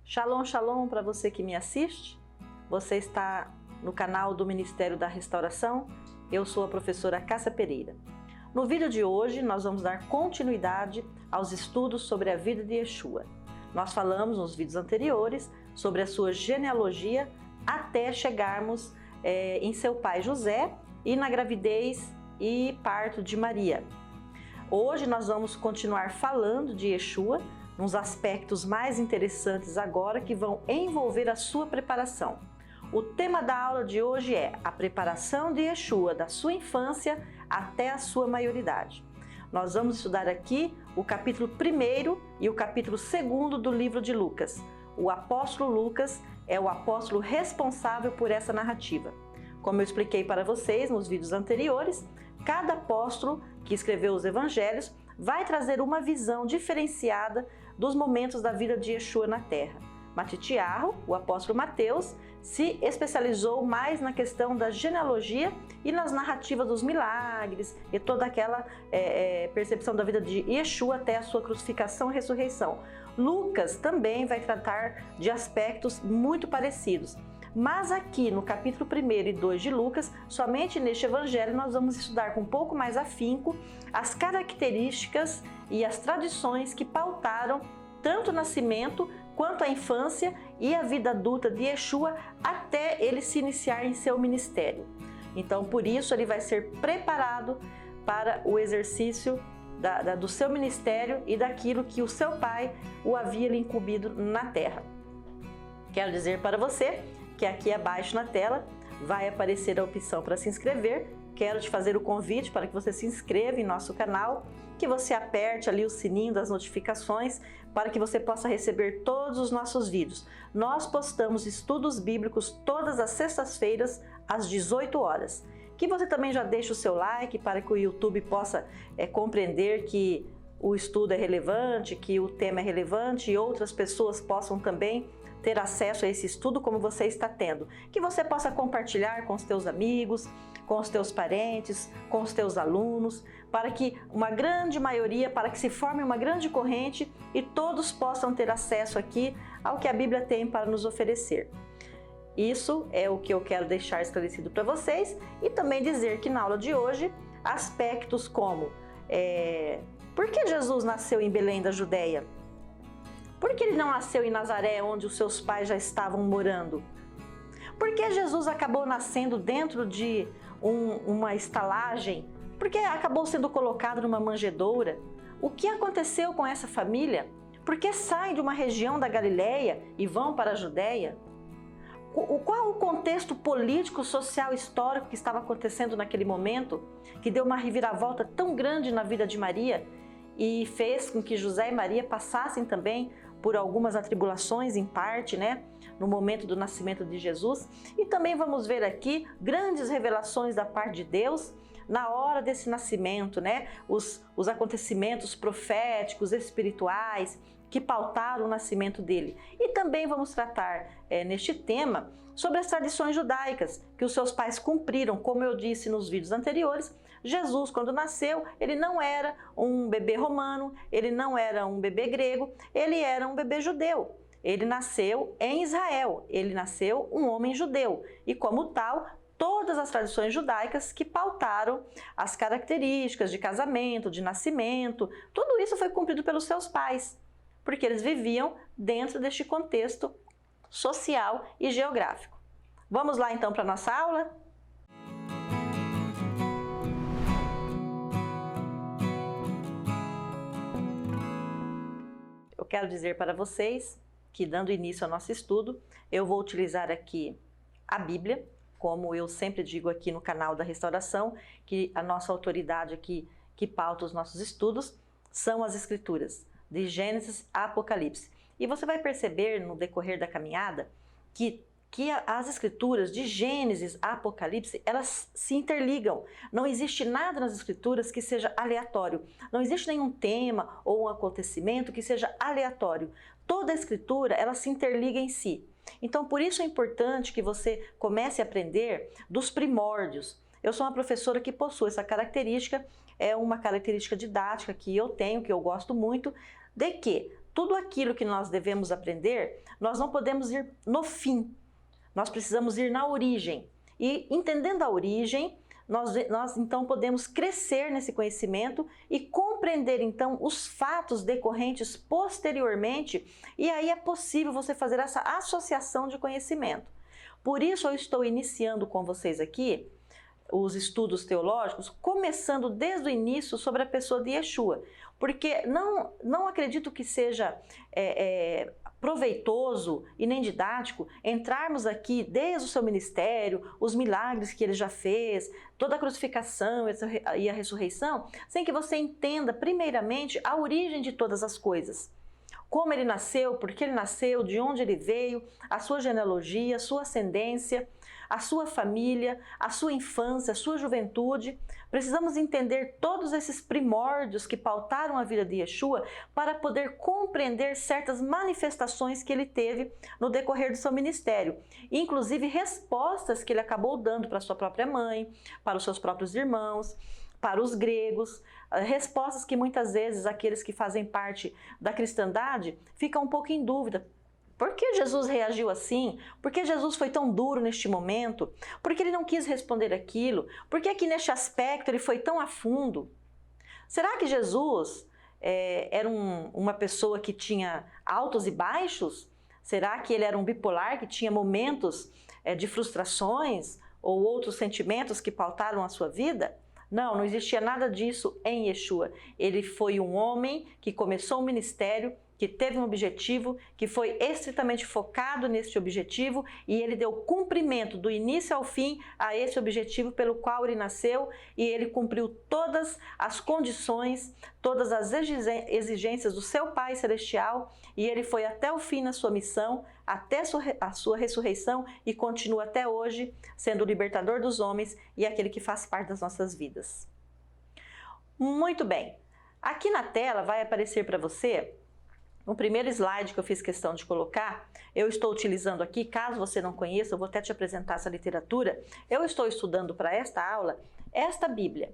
Shalom, shalom para você que me assiste. Você está no canal do Ministério da Restauração. Eu sou a professora Cássia Pereira. No vídeo de hoje, nós vamos dar continuidade aos estudos sobre a vida de Yeshua. Nós falamos nos vídeos anteriores sobre a sua genealogia até chegarmos em seu pai José e na gravidez e parto de Maria. Hoje nós vamos continuar falando de Yeshua, nos aspectos mais interessantes agora que vão envolver a sua preparação. O tema da aula de hoje é a preparação de Yeshua da sua infância até a sua maioridade. Nós vamos estudar aqui o capítulo 1 e o capítulo 2 do livro de Lucas. O apóstolo Lucas é o apóstolo responsável por essa narrativa. Como eu expliquei para vocês nos vídeos anteriores, cada apóstolo que escreveu os evangelhos vai trazer uma visão diferenciada dos momentos da vida de Yeshua na Terra. Matitiarro, o apóstolo Mateus, se especializou mais na questão da genealogia e nas narrativas dos milagres e toda aquela percepção da vida de Yeshua até a sua crucificação e ressurreição. Lucas também vai tratar de aspectos muito parecidos. Mas aqui no capítulo 1 e 2 de Lucas, somente neste evangelho, nós vamos estudar com um pouco mais afinco as características e as tradições que pautaram tanto o nascimento quanto a infância e a vida adulta de Yeshua até ele se iniciar em seu ministério. Então, por isso, ele vai ser preparado para o exercício do seu ministério e daquilo que o seu pai o havia lhe incumbido na terra. Quero dizer para você que aqui abaixo na tela vai aparecer a opção para se inscrever. Quero te fazer o convite para que você se inscreva em nosso canal, que você aperte ali o sininho das notificações para que você possa receber todos os nossos vídeos. Nós postamos estudos bíblicos todas as sextas-feiras às 18 horas. Que você também já deixe o seu like para que o YouTube possa compreender que o estudo é relevante, que o tema é relevante e outras pessoas possam também ter acesso a esse estudo como você está tendo. Que você possa compartilhar com os teus amigos, com os teus parentes, com os teus alunos, para que uma grande maioria, para que se forme uma grande corrente e todos possam ter acesso aqui ao que a Bíblia tem para nos oferecer. Isso é o que eu quero deixar esclarecido para vocês e também dizer que na aula de hoje, aspectos como por que Jesus nasceu em Belém da Judéia? Por que ele não nasceu em Nazaré, onde os seus pais já estavam morando? Por que Jesus acabou nascendo dentro de uma estalagem? Por que acabou sendo colocado numa manjedoura? O que aconteceu com essa família? Por que saem de uma região da Galileia e vão para a Judéia? Qual o contexto político, social, histórico que estava acontecendo naquele momento, que deu uma reviravolta tão grande na vida de Maria e fez com que José e Maria passassem também por algumas atribulações em parte, no momento do nascimento de Jesus. E também vamos ver aqui grandes revelações da parte de Deus na hora desse nascimento, os acontecimentos proféticos, espirituais, que pautaram o nascimento dele. E também vamos tratar neste tema sobre as tradições judaicas que os seus pais cumpriram. Como eu disse nos vídeos anteriores, Jesus, quando nasceu, ele não era um bebê romano, ele não era um bebê grego, ele era um bebê judeu. Ele nasceu em Israel, ele nasceu um homem judeu e, como tal, todas as tradições judaicas que pautaram as características de casamento, de nascimento, tudo isso foi cumprido pelos seus pais, porque eles viviam dentro deste contexto social e geográfico. Vamos lá então para a nossa aula? Eu quero dizer para vocês que, dando início ao nosso estudo, eu vou utilizar aqui a Bíblia, como eu sempre digo aqui no canal da Restauração, que a nossa autoridade aqui que pauta os nossos estudos são as Escrituras, de Gênesis a Apocalipse. E você vai perceber no decorrer da caminhada que as Escrituras de Gênesis a Apocalipse, elas se interligam. Não existe nada nas Escrituras que seja aleatório. Não existe nenhum tema ou um acontecimento que seja aleatório. Toda a Escritura, ela se interliga em si. Então, por isso é importante que você comece a aprender dos primórdios. Eu sou uma professora que possui essa característica, é uma característica didática que eu tenho, que eu gosto muito, de que tudo aquilo que nós devemos aprender, nós não podemos ir no fim, nós precisamos ir na origem. E entendendo a origem, nós então podemos crescer nesse conhecimento e compreender então os fatos decorrentes posteriormente, e aí é possível você fazer essa associação de conhecimento. Por isso eu estou iniciando com vocês aqui os estudos teológicos, começando desde o início sobre a pessoa de Yeshua, porque não acredito que seja proveitoso e nem didático entrarmos aqui desde o seu ministério, os milagres que ele já fez, toda a crucificação e a ressurreição, sem que você entenda primeiramente a origem de todas as coisas. Como ele nasceu, por que ele nasceu, de onde ele veio, a sua genealogia, a sua ascendência, a sua família, a sua infância, a sua juventude. Precisamos entender todos esses primórdios que pautaram a vida de Yeshua para poder compreender certas manifestações que ele teve no decorrer do seu ministério, inclusive respostas que ele acabou dando para sua própria mãe, para os seus próprios irmãos, para os gregos, respostas que muitas vezes aqueles que fazem parte da cristandade ficam um pouco em dúvida. Por que Jesus reagiu assim? Por que Jesus foi tão duro neste momento? Por que ele não quis responder aquilo? Por que aqui neste aspecto ele foi tão a fundo? Será que Jesus era uma pessoa que tinha altos e baixos? Será que ele era um bipolar que tinha momentos de frustrações ou outros sentimentos que pautaram a sua vida? Não existia nada disso em Yeshua. Ele foi um homem que começou um ministério, que teve um objetivo, que foi estritamente focado nesse objetivo, e ele deu cumprimento do início ao fim a esse objetivo pelo qual ele nasceu, e ele cumpriu todas as condições, todas as exigências do seu Pai Celestial, e ele foi até o fim na sua missão, até a sua ressurreição, e continua até hoje sendo o libertador dos homens e aquele que faz parte das nossas vidas. Muito bem, aqui na tela vai aparecer para você no primeiro slide que eu fiz questão de colocar. Eu estou utilizando aqui, caso você não conheça, eu vou até te apresentar essa literatura. Eu estou estudando para esta aula esta Bíblia.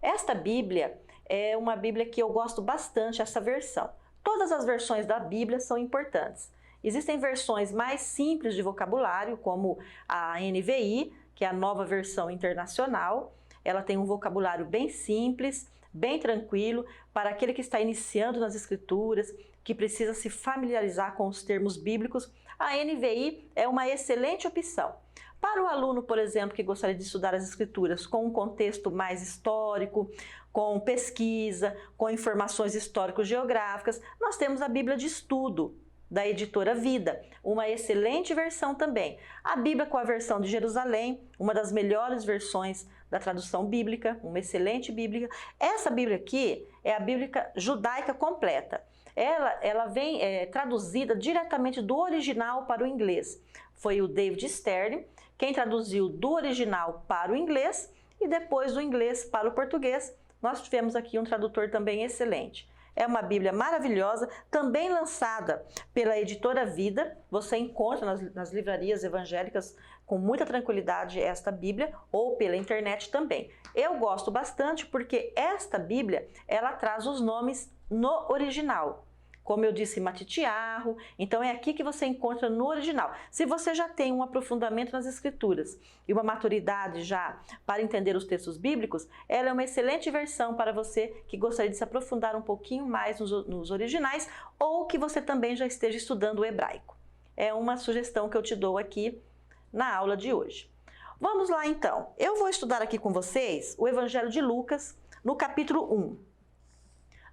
Esta Bíblia é uma Bíblia que eu gosto bastante, essa versão. Todas as versões da Bíblia são importantes. Existem versões mais simples de vocabulário, como a NVI, que é a Nova Versão Internacional. Ela tem um vocabulário bem simples, bem tranquilo, para aquele que está iniciando nas Escrituras, que precisa se familiarizar com os termos bíblicos. A NVI é uma excelente opção. Para o aluno, por exemplo, que gostaria de estudar as Escrituras com um contexto mais histórico, com pesquisa, com informações histórico-geográficas, nós temos a Bíblia de Estudo, da editora Vida, uma excelente versão também. A Bíblia com a versão de Jerusalém, uma das melhores versões da tradução bíblica, uma excelente Bíblia. Essa Bíblia aqui é a Bíblia judaica completa. Ela vem traduzida diretamente do original para o inglês. Foi o David Stern quem traduziu do original para o inglês, e depois do inglês para o português nós tivemos aqui um tradutor também excelente. É uma Bíblia maravilhosa, também lançada pela editora Vida. Você encontra nas livrarias evangélicas com muita tranquilidade esta Bíblia, ou pela internet também. Eu gosto bastante porque esta Bíblia, ela traz os nomes no original. Como eu disse, Matitiarro, então é aqui que você encontra no original. Se você já tem um aprofundamento nas Escrituras e uma maturidade já para entender os textos bíblicos, ela é uma excelente versão para você que gostaria de se aprofundar um pouquinho mais nos originais, ou que você também já esteja estudando o hebraico. É uma sugestão que eu te dou aqui na aula de hoje. Vamos lá então. Eu vou estudar aqui com vocês o Evangelho de Lucas, no capítulo 1.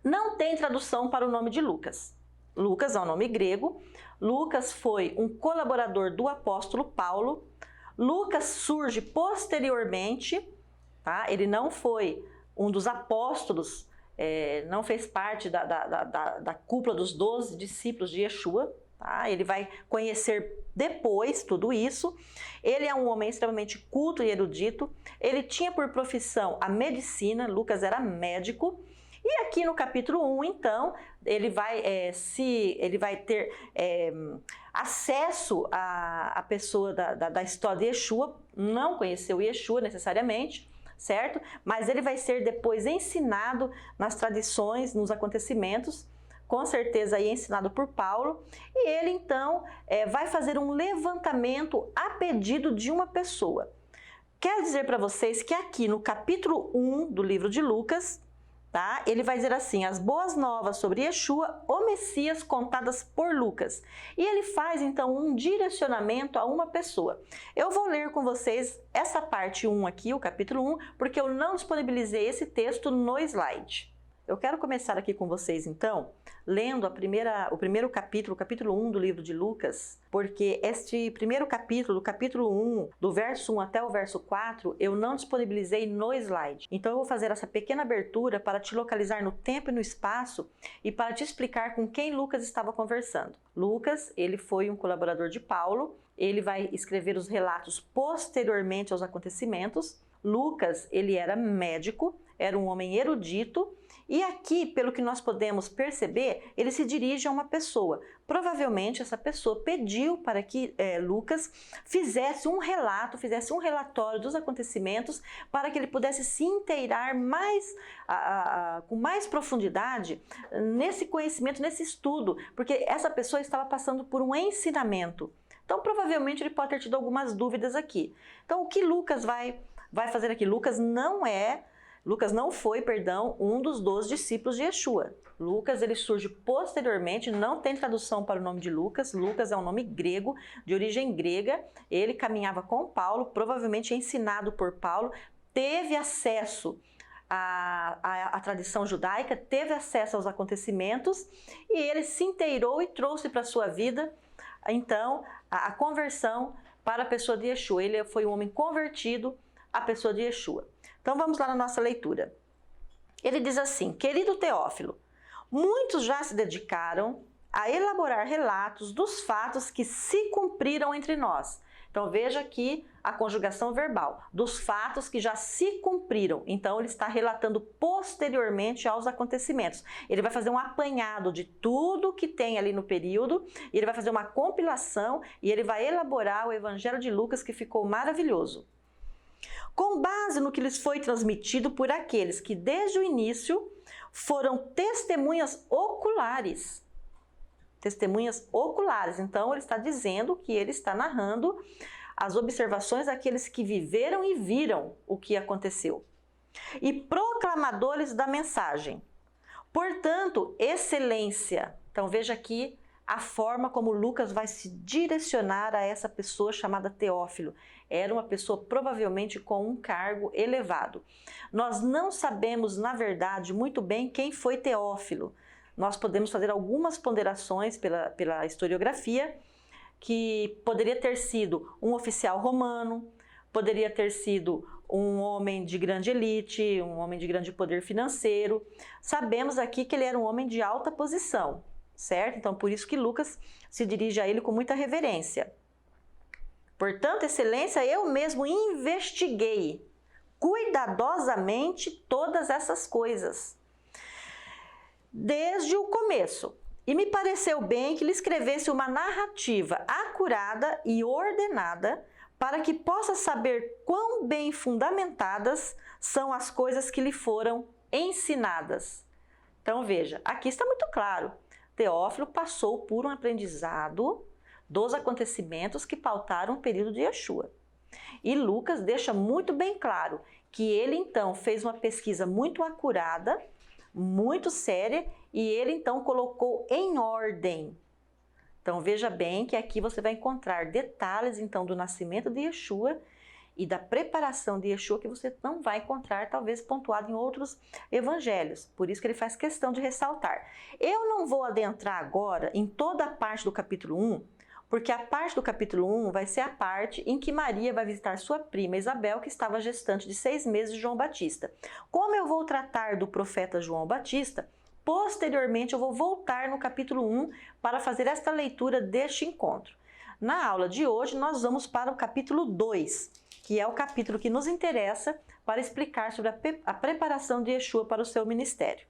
Não tem tradução para o nome de Lucas. Lucas é um nome grego. Lucas foi um colaborador do apóstolo Paulo. Lucas surge posteriormente, tá? Ele não foi um dos apóstolos, não fez parte da cúpula dos 12 discípulos de Yeshua. Tá? Ele vai conhecer depois tudo isso. Ele é um homem extremamente culto e erudito. Ele tinha por profissão a medicina. Lucas era médico. E aqui no capítulo 1, então, ele vai ter acesso à pessoa da história de Yeshua. Não conheceu Yeshua necessariamente, certo? Mas ele vai ser depois ensinado nas tradições, nos acontecimentos, com certeza aí ensinado por Paulo, e ele então vai fazer um levantamento a pedido de uma pessoa. Quero dizer para vocês que aqui no capítulo 1 do livro de Lucas, tá? Ele vai dizer assim, as boas novas sobre Yeshua, o Messias, contadas por Lucas. E ele faz então um direcionamento a uma pessoa. Eu vou ler com vocês essa parte 1 aqui, o capítulo 1, porque eu não disponibilizei esse texto no slide. Eu quero começar aqui com vocês então, lendo o primeiro capítulo, o capítulo 1 do livro de Lucas, porque este primeiro capítulo, do capítulo 1, do verso 1 até o verso 4, eu não disponibilizei no slide. Então eu vou fazer essa pequena abertura para te localizar no tempo e no espaço e para te explicar com quem Lucas estava conversando. Lucas, ele foi um colaborador de Paulo, ele vai escrever os relatos posteriormente aos acontecimentos. Lucas, ele era médico, era um homem erudito, e aqui, pelo que nós podemos perceber, ele se dirige a uma pessoa. Provavelmente essa pessoa pediu para que Lucas fizesse um relato, fizesse um relatório dos acontecimentos para que ele pudesse se inteirar com mais profundidade nesse conhecimento, nesse estudo, porque essa pessoa estava passando por um ensinamento. Então, provavelmente ele pode ter tido algumas dúvidas aqui. Então, o que Lucas vai fazer aqui? Lucas não foi, um dos 12 discípulos de Yeshua. Lucas, ele surge posteriormente, não tem tradução para o nome de Lucas. Lucas é um nome grego, de origem grega. Ele caminhava com Paulo, provavelmente ensinado por Paulo, teve acesso à tradição judaica, teve acesso aos acontecimentos e ele se inteirou e trouxe para a sua vida, então, a conversão para a pessoa de Yeshua. Ele foi um homem convertido à pessoa de Yeshua. Então vamos lá na nossa leitura. Ele diz assim, querido Teófilo, muitos já se dedicaram a elaborar relatos dos fatos que se cumpriram entre nós. Então veja aqui a conjugação verbal, dos fatos que já se cumpriram. Então ele está relatando posteriormente aos acontecimentos. Ele vai fazer um apanhado de tudo que tem ali no período, e ele vai fazer uma compilação e ele vai elaborar o Evangelho de Lucas, que ficou maravilhoso. Com base no que lhes foi transmitido por aqueles que desde o início foram testemunhas oculares. Testemunhas oculares. Então ele está dizendo que ele está narrando as observações daqueles que viveram e viram o que aconteceu. E proclamadores da mensagem. Portanto, excelência. Então veja aqui a forma como Lucas vai se direcionar a essa pessoa chamada Teófilo. Era uma pessoa provavelmente com um cargo elevado. Nós não sabemos, na verdade, muito bem quem foi Teófilo. Nós podemos fazer algumas ponderações pela historiografia, que poderia ter sido um oficial romano, poderia ter sido um homem de grande elite, um homem de grande poder financeiro. Sabemos aqui que ele era um homem de alta posição, certo? Então, por isso que Lucas se dirige a ele com muita reverência. Portanto, excelência, eu mesmo investiguei cuidadosamente todas essas coisas, desde o começo, e me pareceu bem que lhe escrevesse uma narrativa acurada e ordenada para que possa saber quão bem fundamentadas são as coisas que lhe foram ensinadas. Então veja, aqui está muito claro, Teófilo passou por um aprendizado dos acontecimentos que pautaram o período de Yeshua. E Lucas deixa muito bem claro que ele então fez uma pesquisa muito acurada, muito séria, e ele então colocou em ordem. Então veja bem que aqui você vai encontrar detalhes então do nascimento de Yeshua e da preparação de Yeshua que você não vai encontrar talvez pontuado em outros evangelhos. Por isso que ele faz questão de ressaltar. Eu não vou adentrar agora em toda a parte do capítulo 1, porque a parte do capítulo 1 vai ser a parte em que Maria vai visitar sua prima Isabel, que estava gestante de 6 meses de João Batista. Como eu vou tratar do profeta João Batista, posteriormente eu vou voltar no capítulo 1 para fazer esta leitura deste encontro. Na aula de hoje nós vamos para o capítulo 2, que é o capítulo que nos interessa para explicar sobre a preparação de Yeshua para o seu ministério.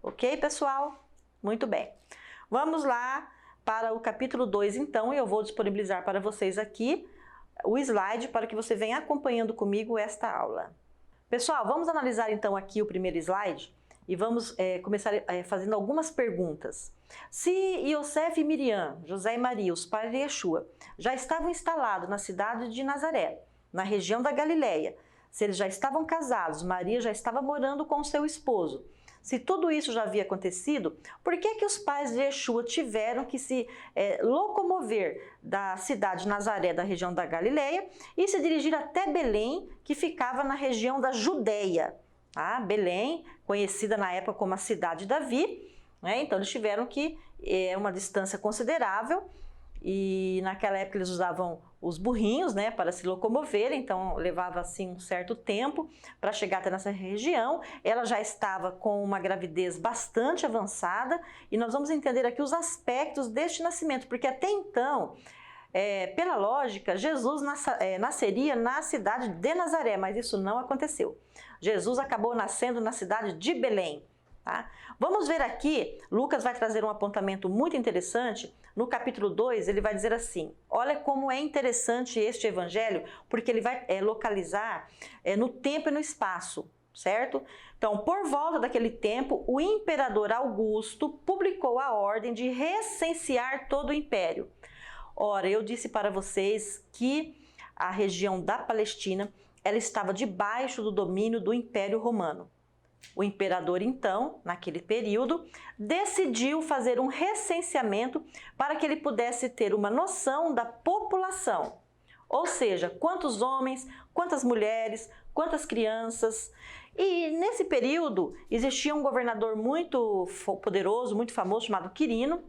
Ok, pessoal? Muito bem. Vamos lá para o capítulo 2, então, e eu vou disponibilizar para vocês aqui o slide para que você venha acompanhando comigo esta aula. Pessoal, vamos analisar então aqui o primeiro slide, e vamos começar fazendo algumas perguntas. Se Iosef e Miriam, José e Maria, os pais de Yeshua, já estavam instalados na cidade de Nazaré, na região da Galileia, se eles já estavam casados, Maria já estava morando com seu esposo, se tudo isso já havia acontecido, por que os pais de Yeshua tiveram que se locomover da cidade de Nazaré, da região da Galileia, e se dirigir até Belém, que ficava na região da Judeia? Tá? Belém, conhecida na época como a cidade de Davi, né? Então eles tiveram que uma distância considerável, e naquela época eles usavam os burrinhos, né, para se locomover, então levava assim um certo tempo para chegar até nessa região. Ela já estava com uma gravidez bastante avançada, e nós vamos entender aqui os aspectos deste nascimento, porque até então, pela lógica, Jesus nasceria na cidade de Nazaré, mas isso não aconteceu. Jesus acabou nascendo na cidade de Belém. Tá? Vamos ver aqui, Lucas vai trazer um apontamento muito interessante. No capítulo 2, ele vai dizer assim, olha como é interessante este evangelho, porque ele vai localizar no tempo e no espaço, certo? Então, por volta daquele tempo, o imperador Augusto publicou a ordem de recensear todo o império. Ora, eu disse para vocês que a região da Palestina, ela estava debaixo do domínio do Império Romano. O imperador, então, naquele período, decidiu fazer um recenseamento para que ele pudesse ter uma noção da população. Ou seja, quantos homens, quantas mulheres, quantas crianças. E nesse período existia um governador muito poderoso, muito famoso, chamado Quirino,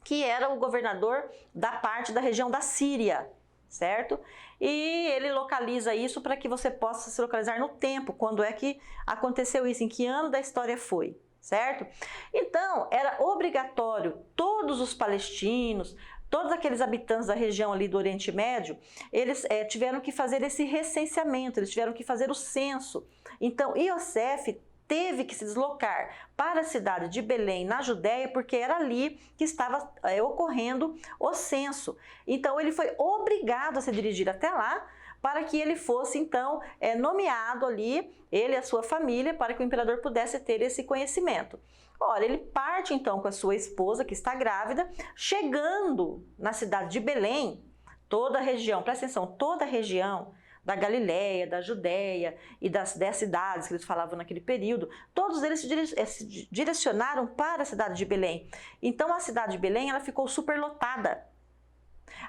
que era o governador da parte da região da Síria, certo? E ele localiza isso para que você possa se localizar no tempo, quando é que aconteceu isso, em que ano da história foi, certo? Então, era obrigatório todos os palestinos, todos aqueles habitantes da região ali do Oriente Médio, eles tiveram que fazer esse recenseamento, eles tiveram que fazer o censo. Então, Iosef teve que se deslocar para a cidade de Belém, na Judéia, porque era ali que estava ocorrendo o censo. Então, ele foi obrigado a se dirigir até lá, para que ele fosse, então, nomeado ali, ele e a sua família, para que o imperador pudesse ter esse conhecimento. Olha, ele parte, então, com a sua esposa, que está grávida, chegando na cidade de Belém, toda a região, presta atenção, toda a região da Galileia, da Judéia e das 10 cidades que eles falavam naquele período, todos eles se direcionaram para a cidade de Belém. Então, a cidade de Belém ela ficou superlotada.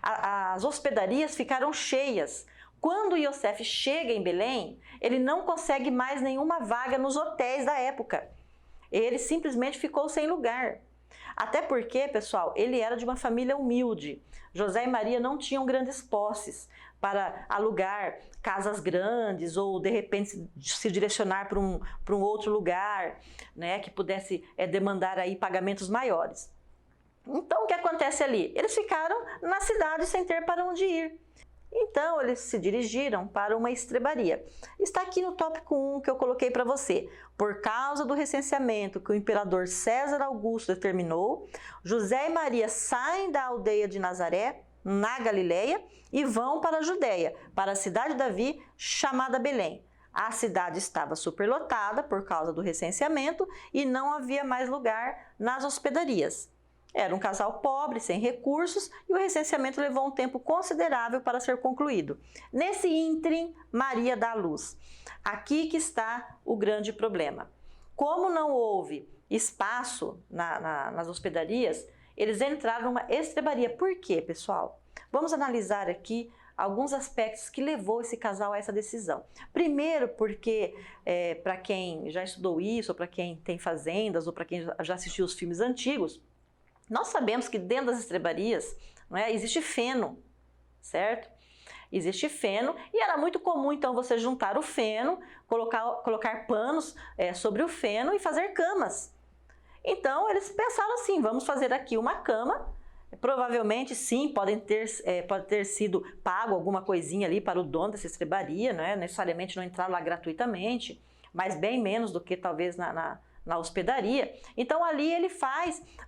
As hospedarias ficaram cheias. Quando Iosef chega em Belém, ele não consegue mais nenhuma vaga nos hotéis da época. Ele simplesmente ficou sem lugar. Até porque, pessoal, ele era de uma família humilde. José e Maria não tinham grandes posses para alugar casas grandes ou, de repente, se direcionar para um outro lugar, né, que pudesse demandar aí pagamentos maiores. Então, o que acontece ali? Eles ficaram na cidade sem ter para onde ir. Então, eles se dirigiram para uma estrebaria. Está aqui no tópico 1 que eu coloquei para você. Por causa do recenseamento que o imperador César Augusto determinou, José e Maria saem da aldeia de Nazaré, na Galileia, e vão para a Judéia, para a cidade de Davi, chamada Belém. A cidade estava superlotada por causa do recenseamento e não havia mais lugar nas hospedarias. Era um casal pobre, sem recursos, e o recenseamento levou um tempo considerável para ser concluído. Nesse ínterim, Maria dá à luz. Aqui que está o grande problema. Como não houve espaço nas hospedarias, eles entraram numa estrebaria. Por quê, pessoal? Vamos analisar aqui alguns aspectos que levou esse casal a essa decisão. Primeiro, porque para quem já estudou isso, ou para quem tem fazendas, ou para quem já assistiu os filmes antigos, nós sabemos que dentro das estrebarias, não é, existe feno, certo? Existe feno e era muito comum então você juntar o feno, colocar panos sobre o feno e fazer camas. Então eles pensaram assim, vamos fazer aqui uma cama. Provavelmente sim, pode ter sido pago alguma coisinha ali para o dono dessa estrebaria, não é? Necessariamente não entrar lá gratuitamente, mas bem menos do que talvez na hospedaria. Então ali ele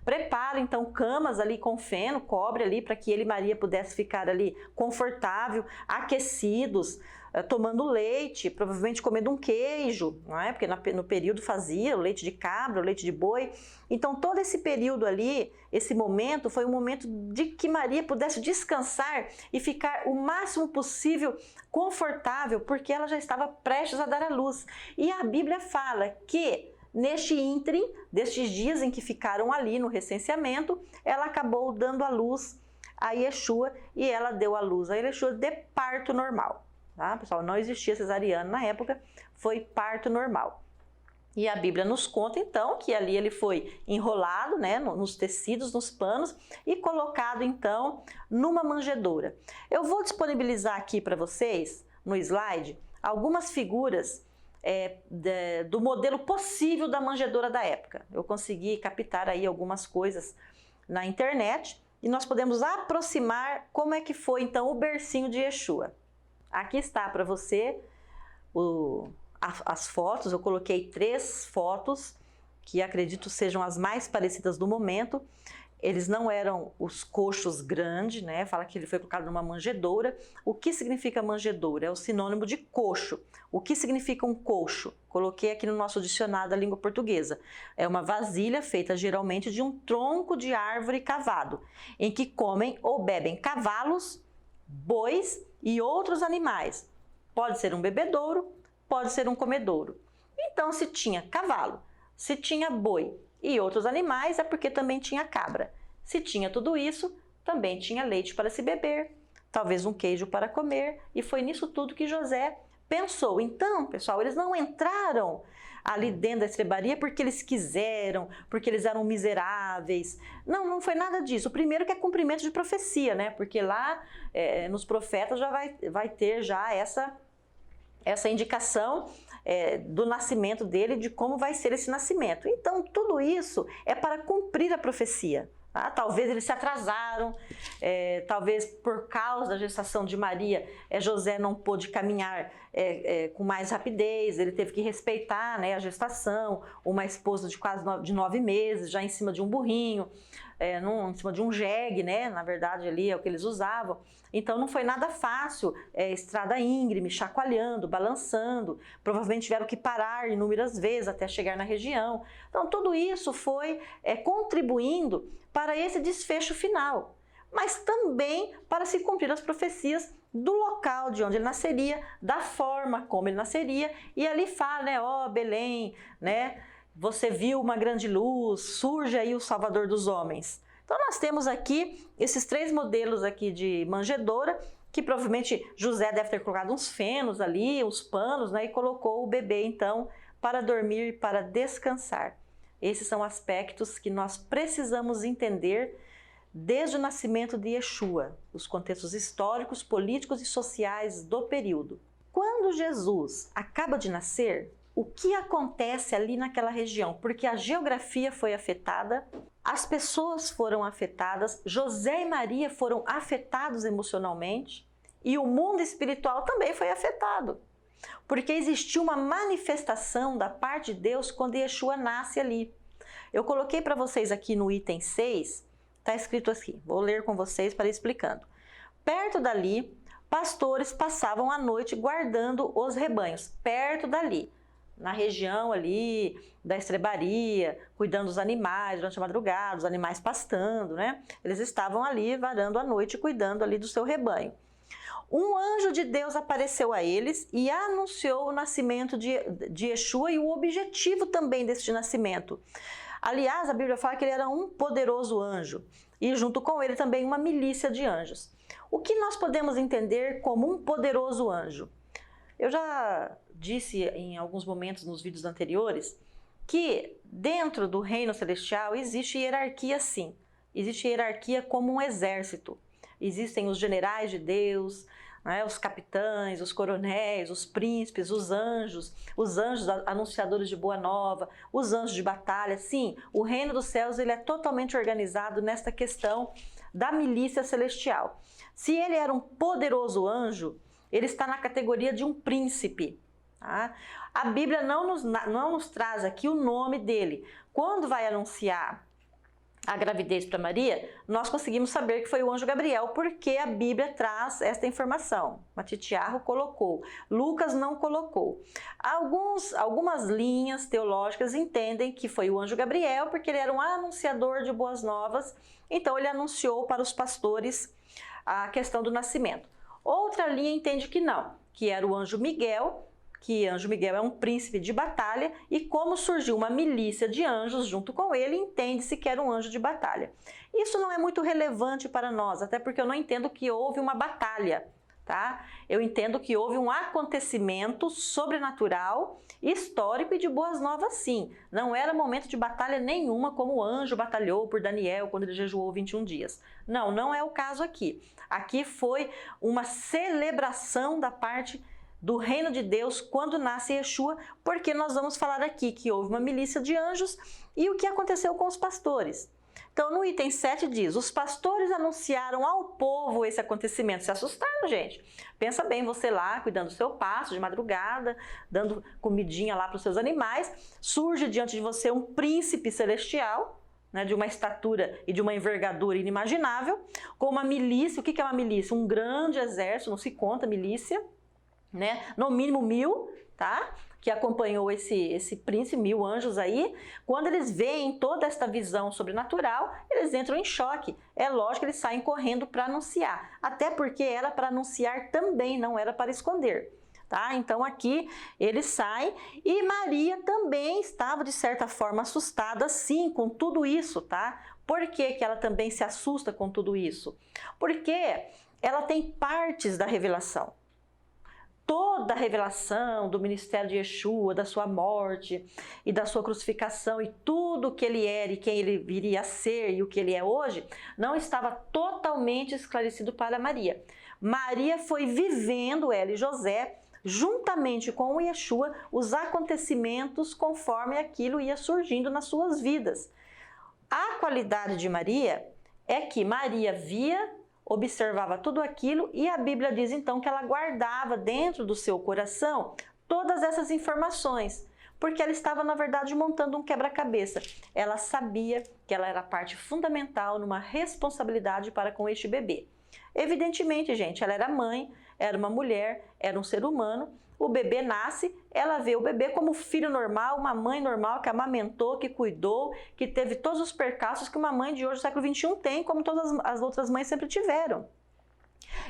prepara então camas ali com feno, cobre ali para que ele e Maria pudessem ficar ali confortável, aquecidos, tomando leite, provavelmente comendo um queijo, não é? Porque no período fazia o leite de cabra, o leite de boi. Então todo esse período ali, esse momento, foi um momento de que Maria pudesse descansar e ficar o máximo possível confortável, porque ela já estava prestes a dar à luz. E a Bíblia fala que neste ínterim, destes dias em que ficaram ali no recenseamento, ela acabou dando à luz a Yeshua e ela deu à luz a Yeshua de parto normal. Tá, pessoal? Não existia cesariana na época, foi parto normal. E a Bíblia nos conta então que ali ele foi enrolado, né, nos tecidos, nos panos e colocado então numa manjedoura. Eu vou disponibilizar aqui para vocês no slide algumas figuras do modelo possível da manjedoura da época. Eu consegui captar aí algumas coisas na internet e nós podemos aproximar como é que foi então o bercinho de Yeshua. Aqui está para você as fotos, eu coloquei 3 fotos que acredito sejam as mais parecidas do momento. Eles não eram os coxos grandes, né? Fala que ele foi colocado numa manjedoura. O que significa manjedoura? É o sinônimo de coxo. O que significa um coxo? Coloquei aqui no nosso dicionário da língua portuguesa. É uma vasilha feita geralmente de um tronco de árvore cavado, em que comem ou bebem cavalos, bois e outros animais. Pode ser um bebedouro, pode ser um comedouro. Então, se tinha cavalo, se tinha boi e outros animais, é porque também tinha cabra. Se tinha tudo isso, também tinha leite para se beber, talvez um queijo para comer, e foi nisso tudo que José pensou. Então, pessoal, eles não entraram ali dentro da estrebaria porque eles quiseram, porque eles eram miseráveis. Não, não foi nada disso. O primeiro que é cumprimento de profecia, né? Porque lá nos profetas já vai ter já essa indicação do nascimento dele, de como vai ser esse nascimento. Então, tudo isso é para cumprir a profecia. Tá? Talvez eles se atrasaram, talvez por causa da gestação de Maria, José não pôde caminhar com mais rapidez, ele teve que respeitar, né, a gestação, uma esposa de quase 9 meses, já em cima de um burrinho, em cima de um jegue, né, na verdade ali é o que eles usavam. Então não foi nada fácil, estrada íngreme, chacoalhando, balançando, provavelmente tiveram que parar inúmeras vezes até chegar na região. Então tudo isso foi contribuindo para esse desfecho final, mas também para se cumprir as profecias do local de onde ele nasceria, da forma como ele nasceria, e ali fala, né, ó Belém, né, você viu uma grande luz, surge aí o Salvador dos homens. Então nós temos aqui esses 3 modelos aqui de manjedoura, que provavelmente José deve ter colocado uns fenos ali, uns panos, né, e colocou o bebê então para dormir e para descansar. Esses são aspectos que nós precisamos entender desde o nascimento de Yeshua, os contextos históricos, políticos e sociais do período. Quando Jesus acaba de nascer, o que acontece ali naquela região? Porque a geografia foi afetada, as pessoas foram afetadas, José e Maria foram afetados emocionalmente e o mundo espiritual também foi afetado. Porque existiu uma manifestação da parte de Deus quando Yeshua nasce ali. Eu coloquei para vocês aqui no item 6, está escrito assim, vou ler com vocês para ir explicando. Perto dali, pastores passavam a noite guardando os rebanhos, perto dali, na região ali da estrebaria, cuidando dos animais durante a madrugada, os animais pastando, né? Eles estavam ali varando a noite, cuidando ali do seu rebanho. Um anjo de Deus apareceu a eles e anunciou o nascimento de Yeshua e o objetivo também deste nascimento. Aliás, a Bíblia fala que ele era um poderoso anjo e junto com ele também uma milícia de anjos. O que nós podemos entender como um poderoso anjo? Eu já disse em alguns momentos nos vídeos anteriores que dentro do reino celestial existe hierarquia sim. Existe hierarquia como um exército. Existem os generais de Deus, né, os capitães, os coronéis, os príncipes, os anjos anunciadores de boa nova, os anjos de batalha. Sim, o reino dos céus ele é totalmente organizado nesta questão da milícia celestial. Se ele era um poderoso anjo, ele está na categoria de um príncipe. Tá? A Bíblia não nos traz aqui o nome dele. Quando vai anunciar a gravidez para Maria, nós conseguimos saber que foi o anjo Gabriel, porque a Bíblia traz esta informação. Matitiarro colocou, Lucas não colocou. Algumas linhas teológicas entendem que foi o anjo Gabriel, porque ele era um anunciador de boas novas, então ele anunciou para os pastores a questão do nascimento. Outra linha entende que não, que era o anjo Miguel, que anjo Miguel é um príncipe de batalha, e como surgiu uma milícia de anjos junto com ele, entende-se que era um anjo de batalha. Isso não é muito relevante para nós, até porque eu não entendo que houve uma batalha, tá? Eu entendo que houve um acontecimento sobrenatural, histórico e de boas novas sim. Não era momento de batalha nenhuma como o anjo batalhou por Daniel quando ele jejuou 21 dias. Não, não é o caso aqui. Aqui foi uma celebração da parte do reino de Deus quando nasce Yeshua, porque nós vamos falar aqui que houve uma milícia de anjos e o que aconteceu com os pastores. Então, no item 7 diz, os pastores anunciaram ao povo esse acontecimento. Se assustaram, gente. Pensa bem, você lá, cuidando do seu pasto de madrugada, dando comidinha lá para os seus animais, surge diante de você um príncipe celestial, né, de uma estatura e de uma envergadura inimaginável, com uma milícia. O que é uma milícia? Um grande exército, não se conta milícia, né? No mínimo 1000, tá? Que acompanhou esse príncipe, 1000 anjos aí. Quando eles veem toda esta visão sobrenatural, eles entram em choque. É lógico que eles saem correndo para anunciar, até porque era para anunciar também, não era para esconder. Tá? Então aqui eles saem e Maria também estava de certa forma assustada sim com tudo isso, tá? Por que que ela também se assusta com tudo isso? Porque ela tem partes da revelação. Toda a revelação do ministério de Yeshua, da sua morte e da sua crucificação e tudo o que ele era e quem ele viria a ser e o que ele é hoje, não estava totalmente esclarecido para Maria. Maria foi vivendo, ela e José, juntamente com o Yeshua, os acontecimentos conforme aquilo ia surgindo nas suas vidas. A qualidade de Maria é que Maria via, observava tudo aquilo e a Bíblia diz então que ela guardava dentro do seu coração todas essas informações, porque ela estava na verdade montando um quebra-cabeça. Ela sabia que ela era parte fundamental numa responsabilidade para com este bebê. Evidentemente, gente, ela era mãe, era uma mulher, era um ser humano. O bebê nasce, ela vê o bebê como filho normal, uma mãe normal que amamentou, que cuidou, que teve todos os percalços que uma mãe de hoje, do século XXI, tem, como todas as outras mães sempre tiveram.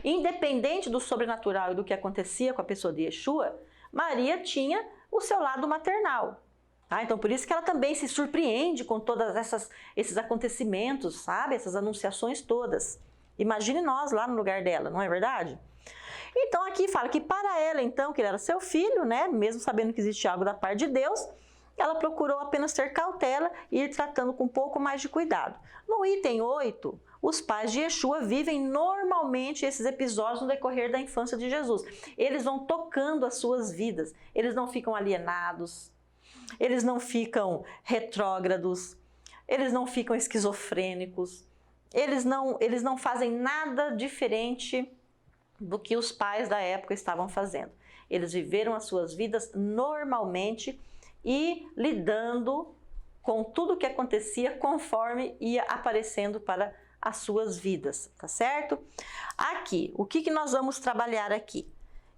Independente do sobrenatural e do que acontecia com a pessoa de Yeshua, Maria tinha o seu lado maternal. Tá? Então, por isso que ela também se surpreende com todos esses acontecimentos, sabe? Essas anunciações todas. Imagine nós lá no lugar dela, não é verdade? Então aqui fala que para ela então, que ele era seu filho, né, mesmo sabendo que existe algo da parte de Deus, ela procurou apenas ter cautela e ir tratando com um pouco mais de cuidado. No item 8, os pais de Yeshua vivem normalmente esses episódios no decorrer da infância de Jesus. Eles vão tocando as suas vidas, eles não ficam alienados, eles não ficam retrógrados, eles não ficam esquizofrênicos, eles não fazem nada diferente do que os pais da época estavam fazendo. Eles viveram as suas vidas normalmente e lidando com tudo o que acontecia conforme ia aparecendo para as suas vidas, tá certo? Aqui, o que nós vamos trabalhar aqui?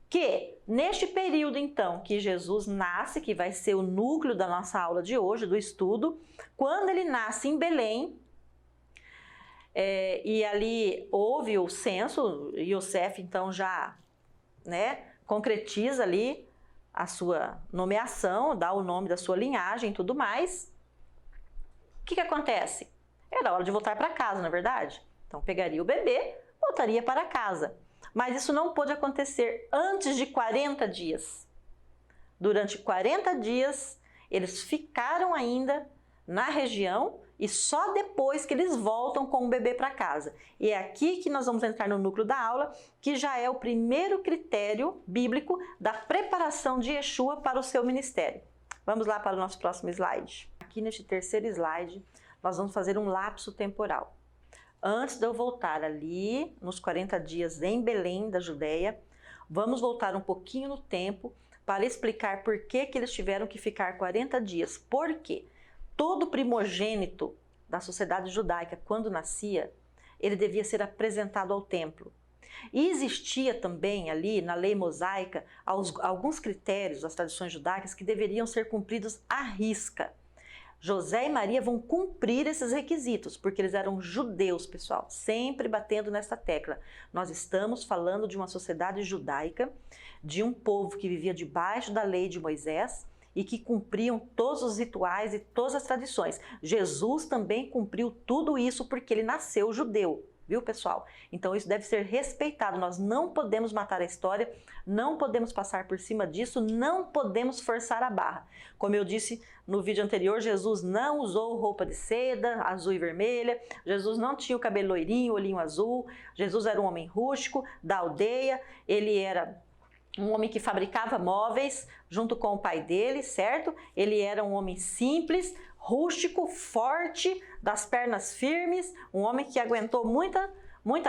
Que neste período então que Jesus nasce, que vai ser o núcleo da nossa aula de hoje, do estudo, quando ele nasce em Belém, e ali houve o censo, Yosef então já, né, concretiza ali a sua nomeação, dá o nome da sua linhagem e tudo mais. O que acontece? Era hora de voltar para casa, não é verdade? Então pegaria o bebê, voltaria para casa. Mas isso não pôde acontecer antes de 40 dias. Durante 40 dias, eles ficaram ainda na região e só depois que eles voltam com o bebê para casa. E é aqui que nós vamos entrar no núcleo da aula, que já é o primeiro critério bíblico da preparação de Yeshua para o seu ministério. Vamos lá para o nosso próximo slide. Aqui neste terceiro slide, nós vamos fazer um lapso temporal. Antes de eu voltar ali, nos 40 dias em Belém, da Judéia, vamos voltar um pouquinho no tempo para explicar por que eles tiveram que ficar 40 dias. Por quê? Todo primogênito da sociedade judaica, quando nascia, ele devia ser apresentado ao templo. E existia também ali na lei mosaica alguns critérios das tradições judaicas que deveriam ser cumpridos à risca. José e Maria vão cumprir esses requisitos, porque eles eram judeus, pessoal, sempre batendo nessa tecla. Nós estamos falando de uma sociedade judaica, de um povo que vivia debaixo da lei de Moisés e que cumpriam todos os rituais e todas as tradições. Jesus também cumpriu tudo isso porque ele nasceu judeu. Viu, pessoal? Então isso deve ser respeitado. Nós não podemos matar a história, não podemos passar por cima disso, não podemos forçar a barra. Como eu disse no vídeo anterior, Jesus não usou roupa de seda, azul e vermelha, Jesus não tinha o cabelo loirinho, olhinho azul, Jesus era um homem rústico, da aldeia, ele era um homem que fabricava móveis junto com o pai dele, certo? Ele era um homem simples, rústico, forte, das pernas firmes, um homem que aguentou muita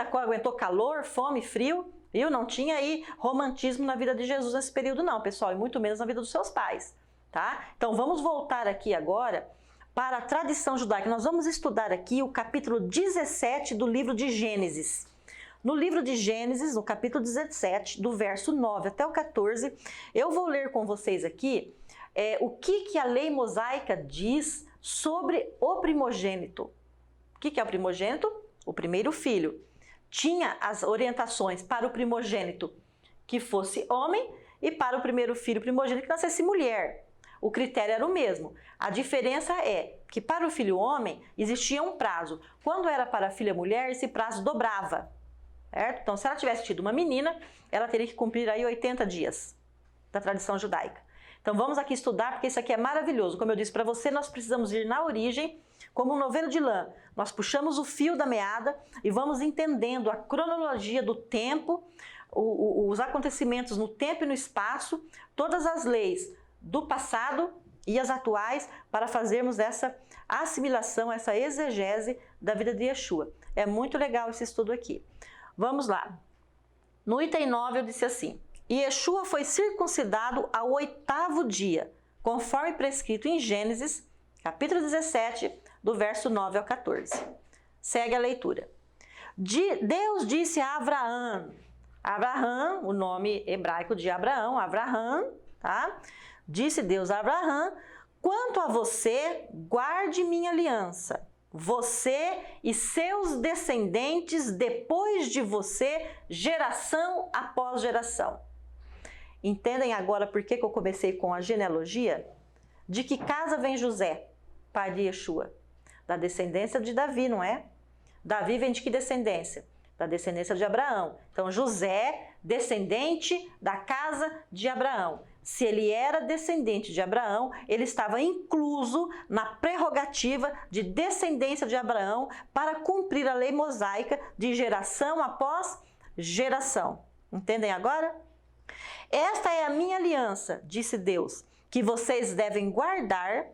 coisa, aguentou calor, fome, frio, viu? Não tinha aí romantismo na vida de Jesus nesse período não, pessoal, e muito menos na vida dos seus pais, tá? Então vamos voltar aqui agora para a tradição judaica. Nós vamos estudar aqui o capítulo 17 do livro de Gênesis. No livro de Gênesis, no capítulo 17, do verso 9 até o 14, eu vou ler com vocês aqui o que a lei mosaica diz sobre o primogênito. O que é o primogênito? O primeiro filho. Tinha as orientações para o primogênito que fosse homem e para o primeiro filho primogênito que nascesse mulher. O critério era o mesmo. A diferença é que para o filho homem existia um prazo. Quando era para a filha mulher, esse prazo dobrava. Certo? Então, se ela tivesse tido uma menina, ela teria que cumprir aí 80 dias da tradição judaica. Então, vamos aqui estudar, porque isso aqui é maravilhoso. Como eu disse para você, nós precisamos ir na origem, como um novelo de lã. Nós puxamos o fio da meada e vamos entendendo a cronologia do tempo, os acontecimentos no tempo e no espaço, todas as leis do passado e as atuais, para fazermos essa assimilação, essa exegese da vida de Yeshua. É muito legal esse estudo aqui. Vamos lá. No item 9 eu disse assim: e Yeshua foi circuncidado ao 8º dia, conforme prescrito em Gênesis, capítulo 17, do verso 9 ao 14. Segue a leitura. Deus disse a Abraão, o nome hebraico de Abraão, tá? Disse Deus a Abraão: quanto a você, guarde minha aliança. Você e seus descendentes depois de você, geração após geração. Entendem agora por que eu comecei com a genealogia? De que casa vem José, pai de Yeshua? Da descendência de Davi, não é? Davi vem de que descendência? Da descendência de Abraão. Então José, descendente da casa de Abraão. Se ele era descendente de Abraão, ele estava incluso na prerrogativa de descendência de Abraão para cumprir a lei mosaica de geração após geração. Entendem agora? Esta é a minha aliança, disse Deus, que vocês devem guardar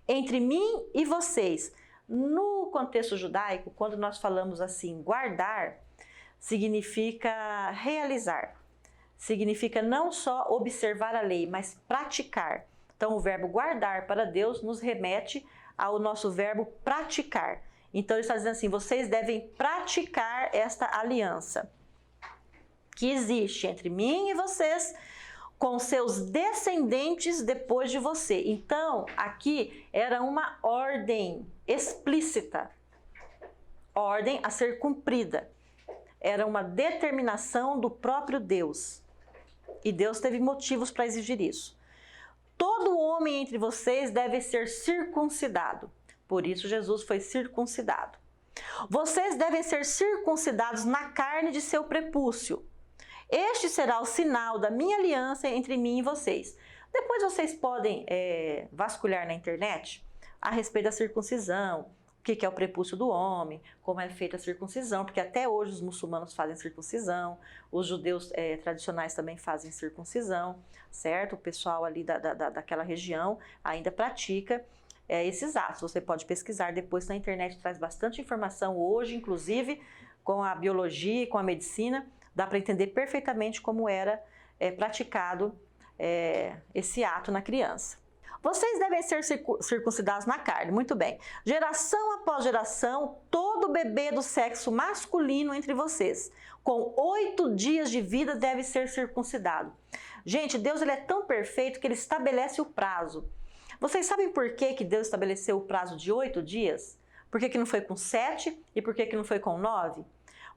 entre mim e vocês. No contexto judaico, quando nós falamos assim, guardar, significa realizar. Significa não só observar a lei, mas praticar. Então, o verbo guardar para Deus nos remete ao nosso verbo praticar. Então, ele está dizendo assim, vocês devem praticar esta aliança que existe entre mim e vocês, com seus descendentes depois de você. Então, aqui era uma ordem explícita, ordem a ser cumprida. Era uma determinação do próprio Deus. E Deus teve motivos para exigir isso. Todo homem entre vocês deve ser circuncidado. Por isso Jesus foi circuncidado. Vocês devem ser circuncidados na carne de seu prepúcio. Este será o sinal da minha aliança entre mim e vocês. Depois vocês podem vasculhar na internet a respeito da circuncisão, o que é o prepúcio do homem, como é feita a circuncisão, porque até hoje os muçulmanos fazem circuncisão, os judeus tradicionais também fazem circuncisão, certo? O pessoal ali daquela região ainda pratica esses atos. Você pode pesquisar depois na internet, traz bastante informação hoje, inclusive com a biologia e com a medicina, dá para entender perfeitamente como era praticado esse ato na criança. Vocês devem ser circuncidados na carne. Muito bem. Geração após geração, todo bebê do sexo masculino entre vocês, com 8 dias de vida, deve ser circuncidado. Gente, Deus ele é tão perfeito que ele estabelece o prazo. Vocês sabem por que Deus estabeleceu o prazo de 8 dias? Por que não foi com 7 e por que não foi com 9?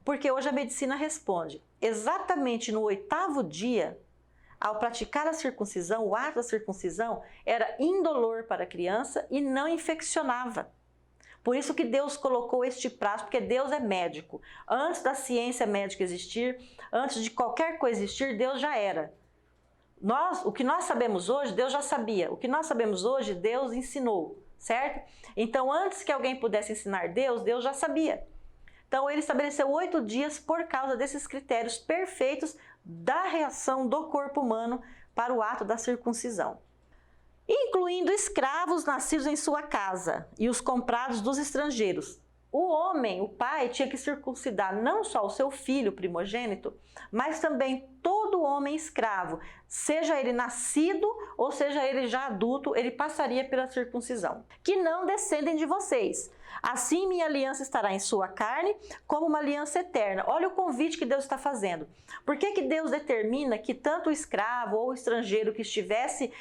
Porque hoje a medicina responde. Exatamente no 8º dia, ao praticar a circuncisão, o ato da circuncisão era indolor para a criança e não infeccionava. Por isso que Deus colocou este prazo, porque Deus é médico. Antes da ciência médica existir, antes de qualquer coisa existir, Deus já era. O que nós sabemos hoje, Deus já sabia. O que nós sabemos hoje, Deus ensinou, certo? Então, antes que alguém pudesse ensinar Deus, Deus já sabia. Então, ele estabeleceu 8 dias por causa desses critérios perfeitos da reação do corpo humano para o ato da circuncisão. Incluindo escravos nascidos em sua casa e os comprados dos estrangeiros. O homem, o pai, tinha que circuncidar não só o seu filho primogênito, mas também todo homem escravo, seja ele nascido ou seja ele já adulto, ele passaria pela circuncisão. Que não descendem de vocês. Assim minha aliança estará em sua carne como uma aliança eterna. Olha o convite que Deus está fazendo. Por que Deus determina que tanto o escravo ou o estrangeiro que estivesse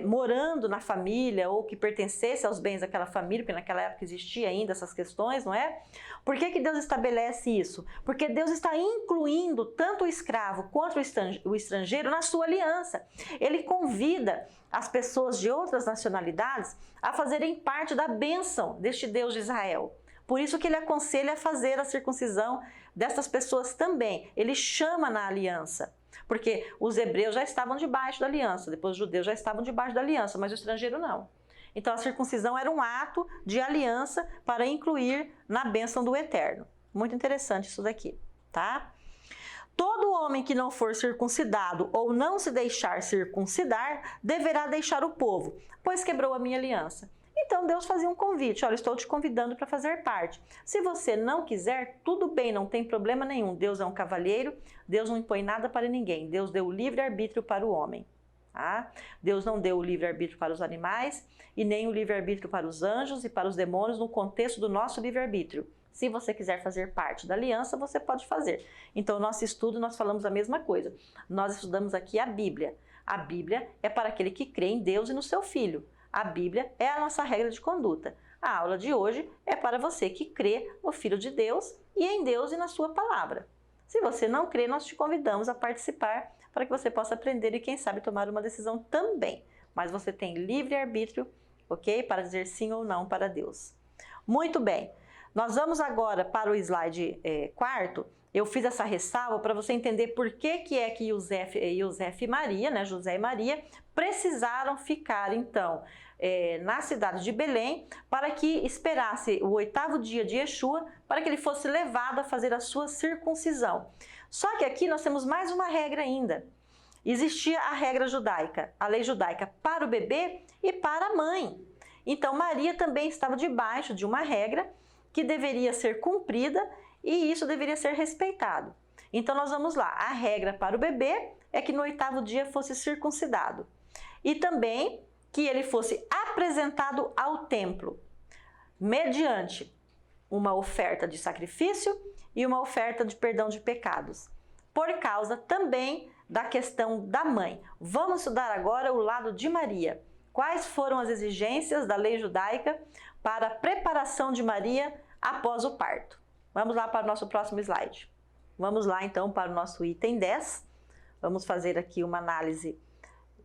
morando na família ou que pertencesse aos bens daquela família, porque naquela época existia ainda essas questões, não é? Por que Deus estabelece isso? Porque Deus está incluindo tanto o escravo quanto o estrangeiro na sua aliança. Ele convida as pessoas de outras nacionalidades a fazerem parte da bênção deste Deus de Israel. Por isso que ele aconselha a fazer a circuncisão dessas pessoas também. Ele chama na aliança, porque os hebreus já estavam debaixo da aliança, depois os judeus já estavam debaixo da aliança, mas o estrangeiro não. Então a circuncisão era um ato de aliança para incluir na bênção do Eterno. Muito interessante isso daqui, tá? Todo homem que não for circuncidado ou não se deixar circuncidar, deverá deixar o povo, pois quebrou a minha aliança. Então Deus fazia um convite, olha, estou te convidando para fazer parte. Se você não quiser, tudo bem, não tem problema nenhum. Deus é um cavalheiro, Deus não impõe nada para ninguém. Deus deu o livre-arbítrio para o homem. Tá? Deus não deu o livre-arbítrio para os animais e nem o livre-arbítrio para os anjos e para os demônios no contexto do nosso livre-arbítrio. Se você quiser fazer parte da aliança, você pode fazer. Então, no nosso estudo, nós falamos a mesma coisa. Nós estudamos aqui a Bíblia. A Bíblia é para aquele que crê em Deus e no seu Filho. A Bíblia é a nossa regra de conduta. A aula de hoje é para você que crê no Filho de Deus e em Deus e na sua palavra. Se você não crê, nós te convidamos a participar para que você possa aprender e, quem sabe, tomar uma decisão também. Mas você tem livre-arbítrio, ok? Para dizer sim ou não para Deus. Muito bem. Nós vamos agora para o slide 4. Eu fiz essa ressalva para você entender por que é que José e Maria, né, José e Maria, precisaram ficar, então, na cidade de Belém para que esperasse o 8º dia de Yeshua para que ele fosse levado a fazer a sua circuncisão. Só que aqui nós temos mais uma regra ainda. Existia a regra judaica, a lei judaica para o bebê e para a mãe. Então Maria também estava debaixo de uma regra que deveria ser cumprida e isso deveria ser respeitado. Então nós vamos lá, a regra para o bebê é que no 8º dia fosse circuncidado e também que ele fosse apresentado ao templo mediante uma oferta de sacrifício e uma oferta de perdão de pecados, por causa também da questão da mãe. Vamos estudar agora o lado de Maria. Quais foram as exigências da lei judaica para a preparação de Maria após o parto? Vamos lá para o nosso próximo slide. Vamos lá então para o nosso item 10. Vamos fazer aqui uma análise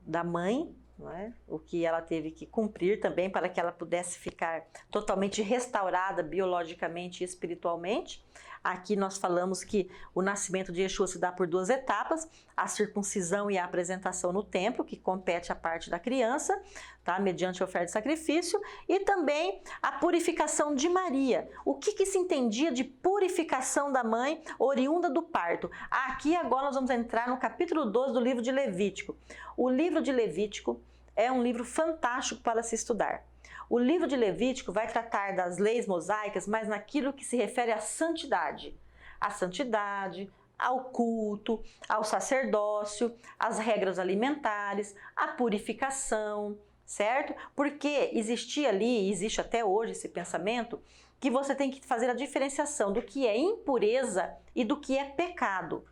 da mãe, não é? O que ela teve que cumprir também para que ela pudesse ficar totalmente restaurada biologicamente e espiritualmente. Aqui nós falamos que o nascimento de Yeshua se dá por 2 etapas, a circuncisão e a apresentação no templo, que compete à parte da criança, tá? Mediante oferta de sacrifício, e também a purificação de Maria. O que se entendia de purificação da mãe oriunda do parto? Aqui agora nós vamos entrar no capítulo 12 do livro de Levítico. O livro de Levítico é um livro fantástico para se estudar. O livro de Levítico vai tratar das leis mosaicas, mas naquilo que se refere à santidade. A santidade, ao culto, ao sacerdócio, às regras alimentares, à purificação, certo? Porque existia ali, existe até hoje esse pensamento, que você tem que fazer a diferenciação do que é impureza e do que é pecado.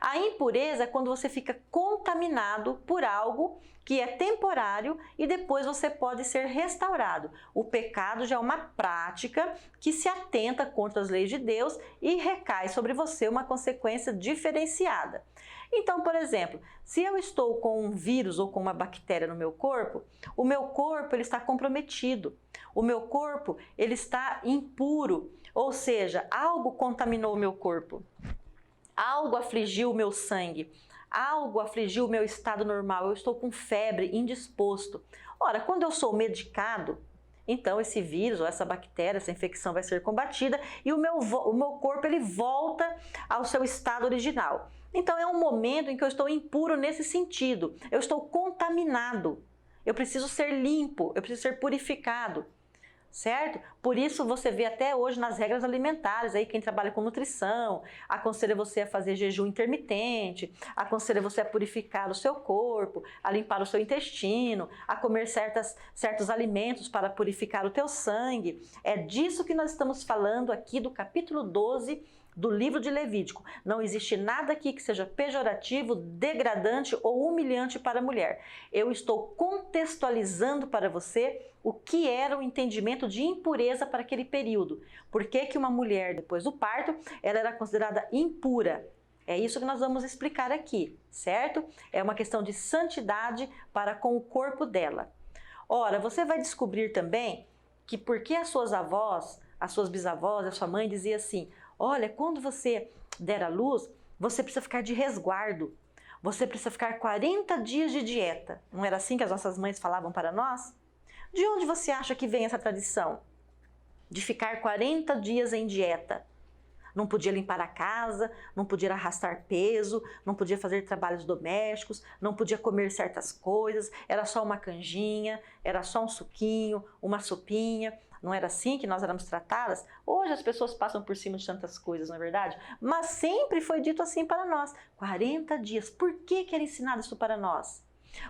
A impureza é quando você fica contaminado por algo que é temporário e depois você pode ser restaurado. O pecado já é uma prática que se atenta contra as leis de Deus e recai sobre você uma consequência diferenciada. Então, por exemplo, se eu estou com um vírus ou com uma bactéria no meu corpo, o meu corpo ele está comprometido. O meu corpo ele está impuro, ou seja, algo contaminou o meu corpo. Algo afligiu o meu sangue, algo afligiu o meu estado normal, eu estou com febre, indisposto. Ora, quando eu sou medicado, então esse vírus ou essa bactéria, essa infecção vai ser combatida e o meu corpo ele volta ao seu estado original. Então é um momento em que eu estou impuro nesse sentido, eu estou contaminado, eu preciso ser limpo, eu preciso ser purificado. Certo? Por isso você vê até hoje nas regras alimentares, aí quem trabalha com nutrição, aconselha você a fazer jejum intermitente, aconselha você a purificar o seu corpo, a limpar o seu intestino, a comer certos alimentos para purificar o teu sangue. É disso que nós estamos falando aqui do capítulo 12 do livro de Levítico. Não existe nada aqui que seja pejorativo, degradante ou humilhante para a mulher. Eu estou contextualizando para você o que era o entendimento de impureza para aquele período. Por que que uma mulher, depois do parto, ela era considerada impura? É isso que nós vamos explicar aqui, certo? É uma questão de santidade para com o corpo dela. Ora, você vai descobrir também que porque as suas avós, as suas bisavós, a sua mãe dizia assim: olha, quando você der à luz, você precisa ficar de resguardo. Você precisa ficar 40 dias de dieta. Não era assim que as nossas mães falavam para nós? De onde você acha que vem essa tradição? De ficar 40 dias em dieta. Não podia limpar a casa, não podia arrastar peso, não podia fazer trabalhos domésticos, não podia comer certas coisas, era só uma canjinha, era só um suquinho, uma sopinha. Não era assim que nós éramos tratadas? Hoje as pessoas passam por cima de tantas coisas, não é verdade? Mas sempre foi dito assim para nós, 40 dias. Por que era ensinado isso para nós?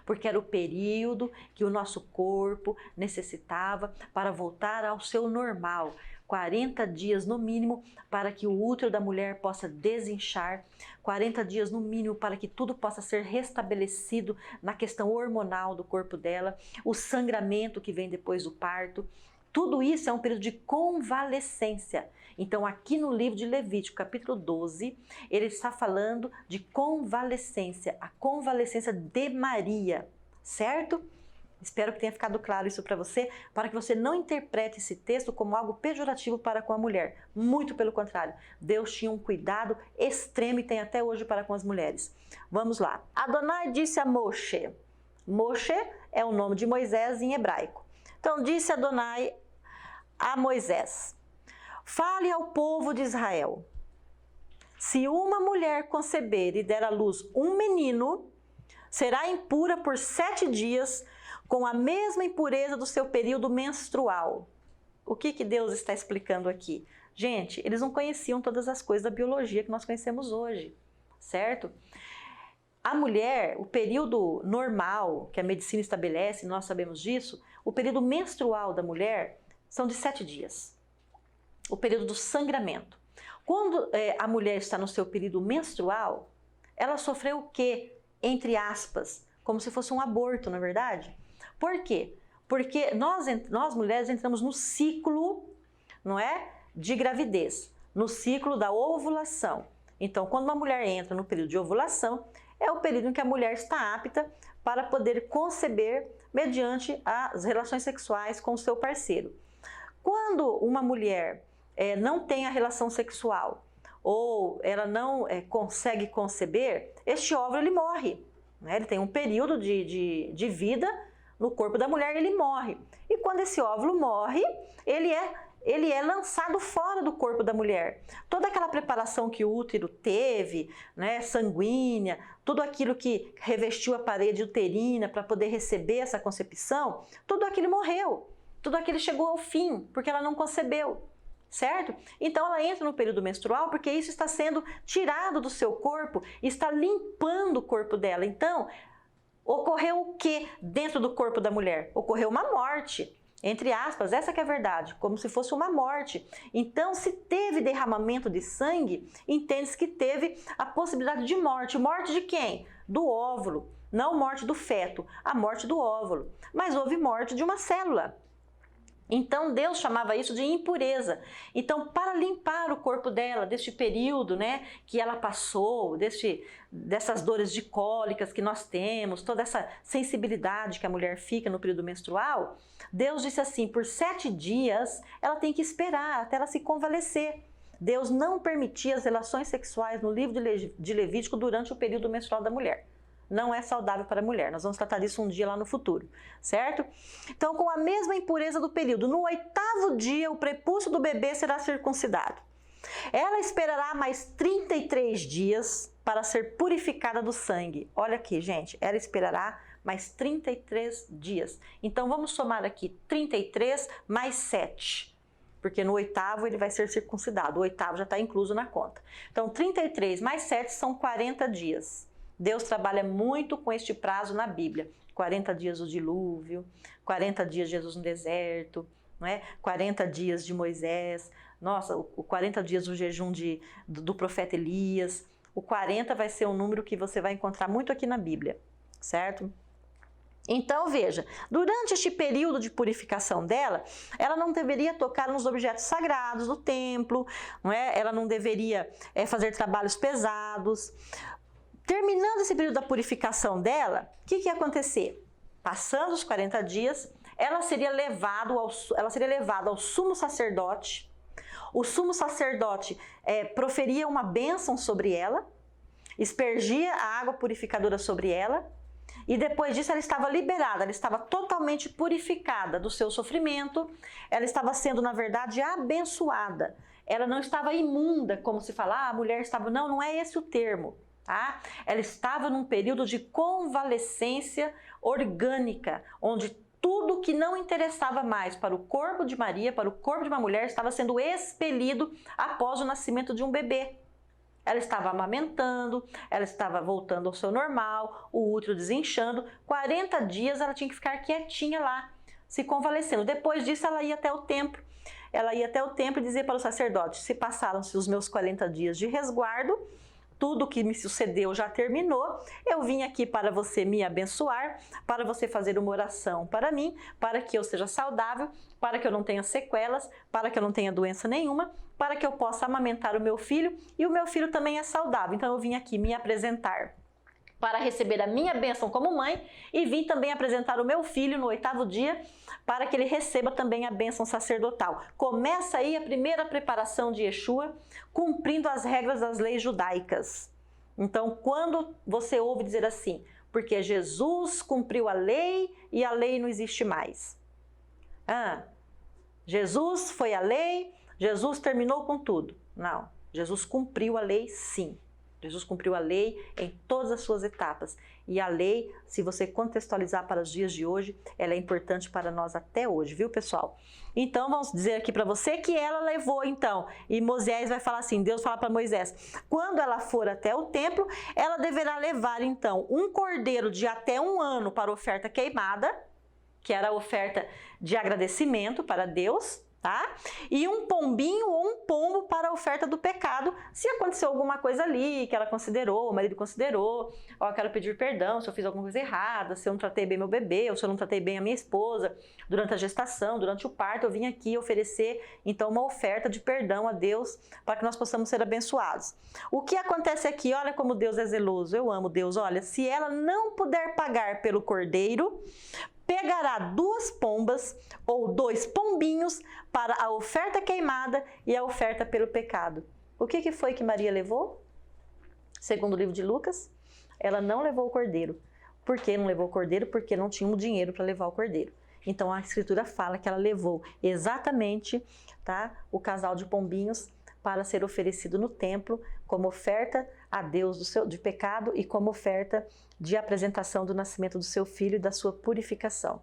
Porque era o período que o nosso corpo necessitava para voltar ao seu normal. 40 dias no mínimo para que o útero da mulher possa desinchar, 40 dias no mínimo para que tudo possa ser restabelecido na questão hormonal do corpo dela, o sangramento que vem depois do parto. Tudo isso é um período de convalescência. Então, aqui no livro de Levítico, capítulo 12, ele está falando de convalescência, a convalescência de Maria, certo? Espero que tenha ficado claro isso para você, para que você não interprete esse texto como algo pejorativo para com a mulher. Muito pelo contrário, Deus tinha um cuidado extremo e tem até hoje para com as mulheres. Vamos lá. Adonai disse a Moshe. Moshe é o nome de Moisés em hebraico. Então, disse Adonai a Moisés: fale ao povo de Israel. Se uma mulher conceber e der à luz um menino, será impura por 7 dias, com a mesma impureza do seu período menstrual. O que Deus está explicando aqui? Gente, eles não conheciam todas as coisas da biologia que nós conhecemos hoje, certo? A mulher, o período normal que a medicina estabelece, nós sabemos disso, o período menstrual da mulher são de 7 dias. O período do sangramento. Quando a mulher está no seu período menstrual, ela sofreu o quê? Entre aspas, como se fosse um aborto, não é verdade? Por quê? Porque nós mulheres entramos no ciclo, não é? De gravidez, no ciclo da ovulação. Então, quando uma mulher entra no período de ovulação, é o período em que a mulher está apta para poder conceber mediante as relações sexuais com o seu parceiro. Quando uma mulher não tem a relação sexual ou ela não consegue conceber, este óvulo ele morre. Né? Ele tem um período de vida no corpo da mulher e ele morre. E quando esse óvulo morre, ele é lançado fora do corpo da mulher. Toda aquela preparação que o útero teve, né, sanguínea, tudo aquilo que revestiu a parede uterina para poder receber essa concepção, tudo aquilo morreu. Tudo aquilo chegou ao fim, porque ela não concebeu, certo? Então ela entra no período menstrual porque isso está sendo tirado do seu corpo, está limpando o corpo dela. Então, ocorreu o que dentro do corpo da mulher? Ocorreu uma morte. Entre aspas, essa que é a verdade, como se fosse uma morte. Então, se teve derramamento de sangue, entende-se que teve a possibilidade de morte. Morte de quem? Do óvulo. Não morte do feto, a morte do óvulo. Mas houve morte de uma célula. Então, Deus chamava isso de impureza. Então, para limpar o corpo dela, deste período, né, que ela passou, dessas dores de cólicas que nós temos, toda essa sensibilidade que a mulher fica no período menstrual, Deus disse assim, por 7 dias, ela tem que esperar até ela se convalescer. Deus não permitia as relações sexuais no livro de Levítico durante o período menstrual da mulher. Não é saudável para a mulher. Nós vamos tratar disso um dia lá no futuro, certo? Então, com a mesma impureza do período, no 8º dia, o prepúcio do bebê será circuncidado. Ela esperará mais 33 dias para ser purificada do sangue. Olha aqui, gente, ela esperará mais 33 dias. Então, vamos somar aqui 33 mais 7. Porque no 8º ele vai ser circuncidado. O 8º já está incluso na conta. Então, 33 mais 7 são 40 dias. Deus trabalha muito com este prazo na Bíblia. 40 dias do dilúvio, 40 dias de Jesus no deserto, não é? 40 dias de Moisés, nossa, o 40 dias do jejum do profeta Elias. O 40 vai ser um número que você vai encontrar muito aqui na Bíblia, certo? Então, veja, durante este período de purificação dela, ela não deveria tocar nos objetos sagrados do templo, não é? Ela não deveria fazer trabalhos pesados. Terminando esse período da purificação dela, o que ia acontecer? Passando os 40 dias, ela seria levada ao sumo sacerdote. O sumo sacerdote proferia uma bênção sobre ela, aspergia a água purificadora sobre ela, e depois disso ela estava liberada, ela estava totalmente purificada do seu sofrimento, ela estava sendo, na verdade, abençoada. Ela não estava imunda, como se fala, a mulher estava... Não é esse o termo. Tá? Ela estava num período de convalescência orgânica, onde tudo que não interessava mais para o corpo de Maria, para o corpo de uma mulher, estava sendo expelido após o nascimento de um bebê. Ela estava amamentando, ela estava voltando ao seu normal, o útero desinchando. 40 dias ela tinha que ficar quietinha lá, se convalescendo. Depois disso ela ia até o templo. Ela ia até o templo e dizia para o sacerdote, se passaram-se os meus 40 dias de resguardo, tudo que me sucedeu já terminou, eu vim aqui para você me abençoar, para você fazer uma oração para mim, para que eu seja saudável, para que eu não tenha sequelas, para que eu não tenha doença nenhuma, para que eu possa amamentar o meu filho e o meu filho também é saudável. Então eu vim aqui me apresentar para receber a minha bênção como mãe e vim também apresentar o meu filho no 8º dia para que ele receba também a bênção sacerdotal. Começa aí a primeira preparação de Yeshua, cumprindo as regras das leis judaicas. Então, quando você ouve dizer assim, porque Jesus cumpriu a lei e a lei não existe mais. Jesus foi a lei, Jesus terminou com tudo. Não, Jesus cumpriu a lei sim. Jesus cumpriu a lei em todas as suas etapas. E a lei, se você contextualizar para os dias de hoje, ela é importante para nós até hoje, viu, pessoal? Então, vamos dizer aqui para você que ela levou, então, e Moisés vai falar assim, Deus fala para Moisés, quando ela for até o templo, ela deverá levar, então, um cordeiro de até 1 ano para oferta queimada, que era a oferta de agradecimento para Deus, tá? E um pombinho ou um pombo para a oferta do pecado, se aconteceu alguma coisa ali que ela considerou, o marido considerou, ó, eu quero pedir perdão se eu fiz alguma coisa errada, se eu não tratei bem meu bebê, ou se eu não tratei bem a minha esposa durante a gestação, durante o parto, eu vim aqui oferecer então uma oferta de perdão a Deus para que nós possamos ser abençoados. O que acontece aqui, olha como Deus é zeloso, eu amo Deus, olha, se ela não puder pagar pelo cordeiro, pegará 2 pombas ou 2 pombinhos para a oferta queimada e a oferta pelo pecado. O que foi que Maria levou? Segundo o livro de Lucas, ela não levou o cordeiro. Por que não levou o cordeiro? Porque não tinha o dinheiro para levar o cordeiro. Então a escritura fala que ela levou exatamente, tá, o casal de pombinhos para ser oferecido no templo como oferta a Deus de pecado e como oferta de apresentação do nascimento do seu filho e da sua purificação.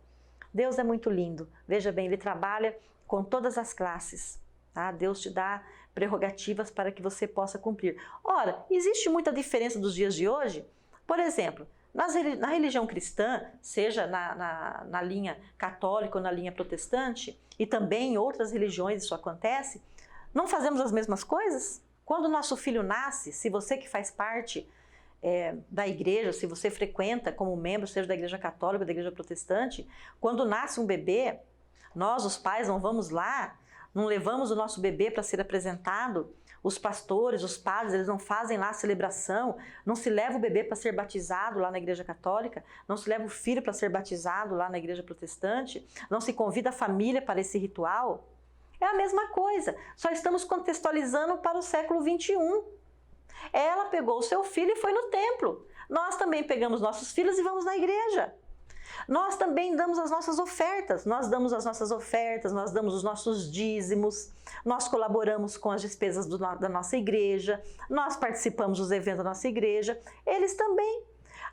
Deus é muito lindo. Veja bem, Ele trabalha com todas as classes, tá? Deus te dá prerrogativas para que você possa cumprir. Ora, existe muita diferença dos dias de hoje? Por exemplo, na religião cristã, seja na linha católica ou na linha protestante, e também em outras religiões isso acontece, não fazemos as mesmas coisas? Quando o nosso filho nasce, se você que faz parte da igreja, se você frequenta como membro, seja da igreja católica ou da igreja protestante, quando nasce um bebê, nós, os pais, não vamos lá, não levamos o nosso bebê para ser apresentado, os pastores, os padres, eles não fazem lá a celebração, não se leva o bebê para ser batizado lá na igreja católica, não se leva o filho para ser batizado lá na igreja protestante, não se convida a família para esse ritual. É a mesma coisa, só estamos contextualizando para o século 21. Ela pegou o seu filho e foi no templo. Nós também pegamos nossos filhos e vamos na igreja. Nós também damos as nossas ofertas, nós damos os nossos dízimos, nós colaboramos com as despesas da nossa igreja, nós participamos dos eventos da nossa igreja, eles também.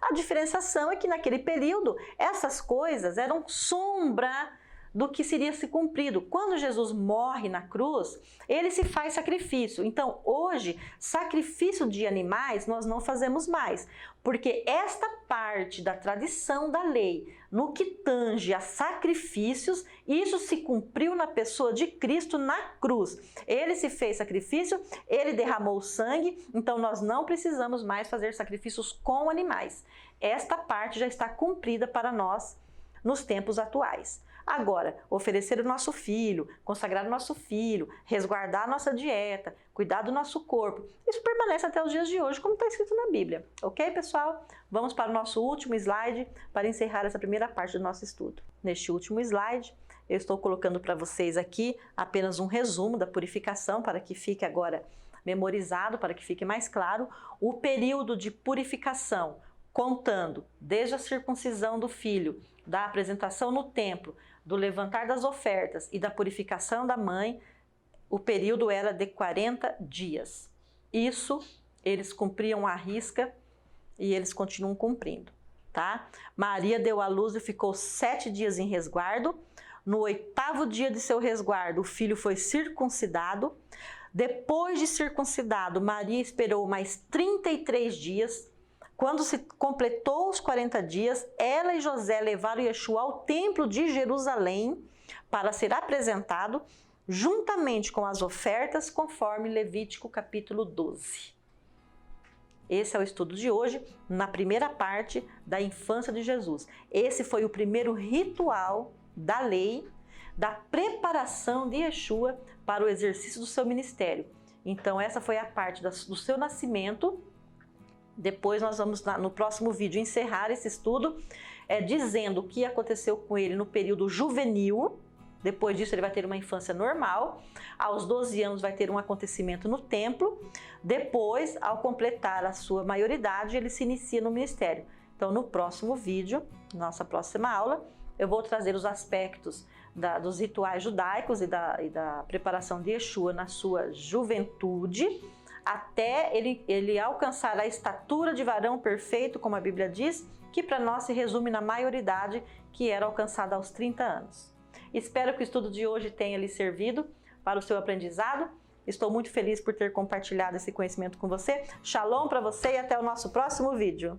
A diferenciação é que naquele período essas coisas eram sombra do que seria se cumprido. Quando Jesus morre na cruz, ele se faz sacrifício. Então, hoje, sacrifício de animais nós não fazemos mais, porque esta parte da tradição da lei, no que tange a sacrifícios, isso se cumpriu na pessoa de Cristo na cruz. Ele se fez sacrifício, ele derramou sangue, então nós não precisamos mais fazer sacrifícios com animais. Esta parte já está cumprida para nós nos tempos atuais. Agora, oferecer o nosso filho, consagrar o nosso filho, resguardar a nossa dieta, cuidar do nosso corpo, isso permanece até os dias de hoje, como está escrito na Bíblia. Ok, pessoal? Vamos para o nosso último slide para encerrar essa primeira parte do nosso estudo. Neste último slide, eu estou colocando para vocês aqui apenas um resumo da purificação, para que fique agora memorizado, para que fique mais claro, o período de purificação, contando desde a circuncisão do filho, da apresentação no templo, do levantar das ofertas e da purificação da mãe, o período era de 40 dias. Isso eles cumpriam à risca e eles continuam cumprindo, tá? Maria deu à luz e ficou 7 dias em resguardo. No 8º dia de seu resguardo, o filho foi circuncidado. Depois de circuncidado, Maria esperou mais 33 dias. Quando se completou os 40 dias, ela e José levaram Yeshua ao templo de Jerusalém para ser apresentado juntamente com as ofertas, conforme Levítico capítulo 12. Esse é o estudo de hoje, na primeira parte da infância de Jesus. Esse foi o primeiro ritual da lei, da preparação de Yeshua para o exercício do seu ministério. Então essa foi a parte do seu nascimento. Depois nós vamos, no próximo vídeo, encerrar esse estudo dizendo o que aconteceu com ele no período juvenil. Depois disso ele vai ter uma infância normal. Aos 12 anos vai ter um acontecimento no templo. Depois, ao completar a sua maioridade, ele se inicia no ministério. Então no próximo vídeo, nossa próxima aula, eu vou trazer os aspectos dos rituais judaicos e da preparação de Yeshua na sua juventude, até ele alcançar a estatura de varão perfeito, como a Bíblia diz, que para nós se resume na maioridade, que era alcançada aos 30 anos. Espero que o estudo de hoje tenha lhe servido para o seu aprendizado. Estou muito feliz por ter compartilhado esse conhecimento com você. Shalom para você e até o nosso próximo vídeo.